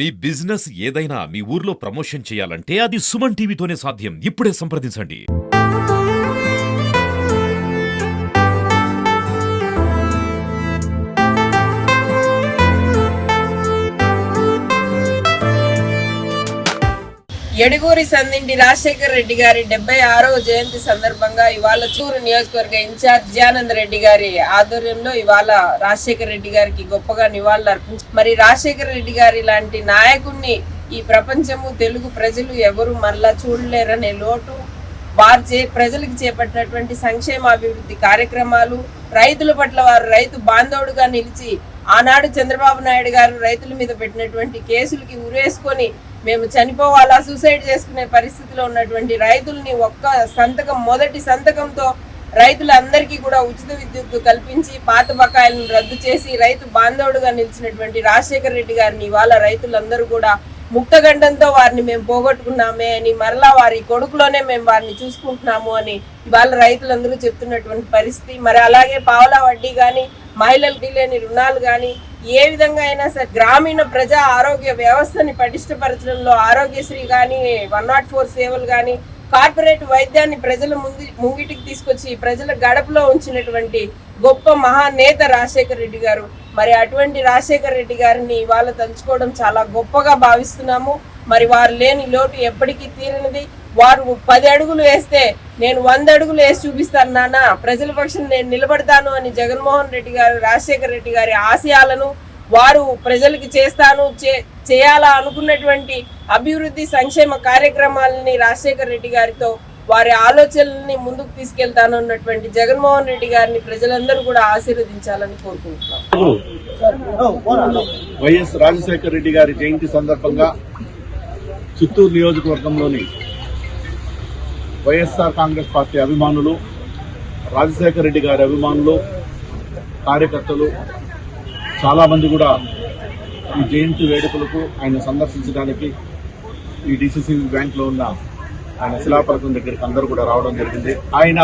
మీ business ఏదైనా మీ ఊర్లో promotion చేయాలంటే అది సుమన్ టీవీతోనే సాధ్యం. ఇప్పుడే సంప్రదించండి. ఎడుగూరి సందింటి రాజశేఖర్ రెడ్డి గారి 76వ జయంతి సందర్భంగా ఇవాళ చూరు నియోజకవర్గ ఇన్ఛార్జ్ జియానంద్ రెడ్డి గారి ఆధ్వర్యంలో ఇవాళ రాజశేఖర్ రెడ్డి గారికి గొప్పగా నివాళులు అర్పించారు. మరి రాజశేఖర్ రెడ్డి గారి లాంటి నాయకుడిని ఈ ప్రపంచము తెలుగు ప్రజలు ఎవరు మళ్ళా చూడలేరనే లోటు, వారు ప్రజలకు చేపట్టినటువంటి సంక్షేమ అభివృద్ధి కార్యక్రమాలు, రైతుల పట్ల వారు రైతు బాంధవుడుగా నిలిచి ఆనాడు చంద్రబాబు నాయుడు గారు రైతుల మీద పెట్టినటువంటి కేసులకి ఉరేసుకొని మేము చనిపోవాలా, సూసైడ్ చేసుకునే పరిస్థితిలో ఉన్నటువంటి రైతుల్ని మొదటి సంతకంతో రైతులందరికీ కూడా ఉచిత విద్యుత్తు కల్పించి పాత బకాయిలను రద్దు చేసి రైతు బాంధవుడుగా నిలిచినటువంటి రాజశేఖర్ రెడ్డి గారిని ఇవాళ రైతులందరూ కూడా ముక్తగండంతో వారిని మేము పోగొట్టుకున్నామే అని, మరలా వారి కొడుకులోనే మేము వారిని చూసుకుంటున్నాము అని ఇవాళ రైతులందరూ చెప్తున్నటువంటి పరిస్థితి. మరి అలాగే పావలా వడ్డీ కానీ, మహిళలకు లేని రుణాలు కానీ, ఏ విధంగా అయినా సరే గ్రామీణ ప్రజా ఆరోగ్య వ్యవస్థని పటిష్టపరచడంలో ఆరోగ్యశ్రీ కానీ, 104 సేవలు కానీ, కార్పొరేట్ వైద్యాన్ని ప్రజల ముంగిటికి తీసుకొచ్చి ప్రజల గడపలో ఉంచినటువంటి గొప్ప మహానేత రాజశేఖర్ రెడ్డి గారు. మరి అటువంటి రాజశేఖర్ రెడ్డి గారిని ఇవాళ తలుచుకోవడం చాలా గొప్పగా భావిస్తున్నాము. మరి వారు లేని లోటు ఎప్పటికీ తీరనిది. వారు 10 అడుగులు వేస్తే నేను 100 అడుగులు వేసి చూపిస్తాను నాన్న, ప్రజల పక్షం నేను నిలబడతాను అని జగన్మోహన్ రెడ్డి గారు, రాజశేఖర్ రెడ్డి గారి ఆశయాలను వారు ప్రజలకి చేయాలా అనుకున్నటువంటి అభివృద్ధి సంక్షేమ కార్యక్రమాలని రాజశేఖర్ రెడ్డి గారితో వారి ఆలోచనల్ని ముందుకు తీసుకెళ్తానన్నటువంటి జగన్మోహన్ రెడ్డి గారిని ప్రజలందరూ కూడా ఆశీర్వదించాలని కోరుకుంటున్నాం. వైఎస్ రాజశేఖర్ రెడ్డి గారి జయంతి సందర్భంగా చిత్తూరు నియోజకవర్గంలోని వైఎస్ఆర్ కాంగ్రెస్ పార్టీ అభిమానులు, రాజశేఖర రెడ్డి గారి అభిమానులు, కార్యకర్తలు చాలా మంది కూడా ఈ జయంతి వేడుకలకు ఆయన సందర్శించడానికి ఈ డిసిసి బ్యాంక్ లో ఉన్న ఆయన శిలాఫలకం దగ్గరికి అందరూ కూడా రావడం జరిగింది. ఆయన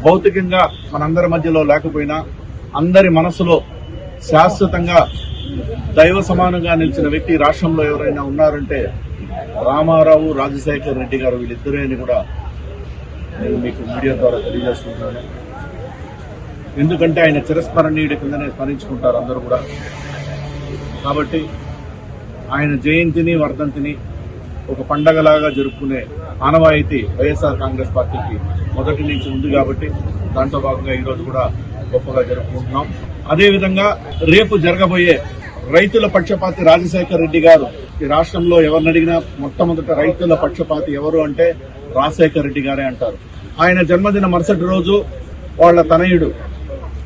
భౌతికంగా మనందరి మధ్యలో లేకపోయినా అందరి మనసులో శాశ్వతంగా దైవ సమానంగా నిలిచిన వ్యక్తి రాష్ట్రంలో ఎవరైనా ఉన్నారంటే రామారావు, రాజశేఖర్ రెడ్డి గారు, వీళ్ళిద్దరే అని కూడా నేను మీకు మీడియా ద్వారా తెలియజేసుకుంటున్నాను. ఎందుకంటే ఆయన చిరస్మరణీయుడి కిందనే స్మరించుకుంటారు అందరూ కూడా. కాబట్టి ఆయన జయంతిని, వర్ధంతిని ఒక పండగలాగా జరుపుకునే ఆనవాయితీ వైఎస్ఆర్ కాంగ్రెస్ పార్టీకి మొదటి నుంచి ఉంది. కాబట్టి దాంట్లో భాగంగా ఈరోజు కూడా గొప్పగా జరుపుకుంటున్నాం. అదేవిధంగా రేపు జరగబోయే రైతుల పక్షపాతి రాజశేఖర్ రెడ్డి గారు. ఈ రాష్ట్రంలో ఎవరిని అడిగినా మొట్టమొదట రైతుల పక్షపాతి ఎవరు అంటే రాజశేఖర్ రెడ్డి గారే అంటారు. ఆయన జన్మదిన మరుసటి రోజు వాళ్ల తనయుడు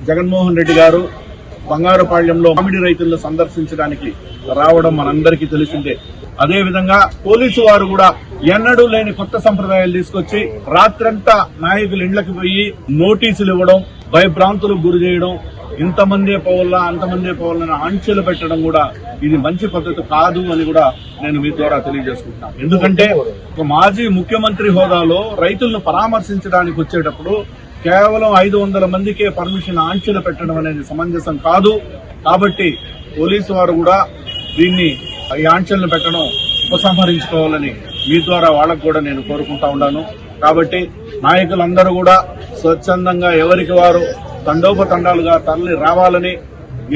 జగన్మోహన్ రెడ్డి గారు బంగారుపాళ్యంలో మామిడి రైతులను సందర్శించడానికి రావడం మనందరికీ తెలిసిందే. అదేవిధంగా పోలీసు వారు కూడా ఎన్నడూ లేని కొత్త సంప్రదాయాలు తీసుకొచ్చి రాత్రంతా నాయకులు ఇండ్లకి పోయి నోటీసులు ఇవ్వడం, భయభ్రాంతులకు గురి చేయడం, ఇంతమందే పోవాలా అంతమందే పోవాలని ఆంక్షలు పెట్టడం కూడా ఇది మంచి పద్ధతి కాదు అని కూడా నేను మీ ద్వారా తెలియజేసుకుంటున్నాను. ఎందుకంటే ఒక మాజీ ముఖ్యమంత్రి హోదాలో రైతులను పరామర్శించడానికి వచ్చేటప్పుడు కేవలం 500 మందికే పర్మిషన్ ఆంక్షలు పెట్టడం అనేది సమంజసం కాదు. కాబట్టి పోలీసు వారు కూడా దీన్ని ఈ ఆంక్షలను పెట్టడం ఉపసంహరించుకోవాలని మీ ద్వారా వాళ్ళకు కూడా నేను కోరుకుంటా ఉన్నాను. కాబట్టి నాయకులందరూ కూడా స్వచ్ఛందంగా ఎవరికి వారు తండోపతండాలుగా తరలి రావాలని,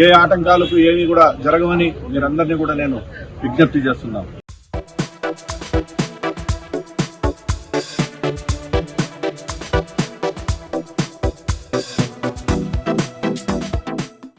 ఏ ఆటంకాలకు ఏమీ కూడా జరగవని మీరందరినీ కూడా నేను విజ్ఞప్తి చేస్తున్నాను.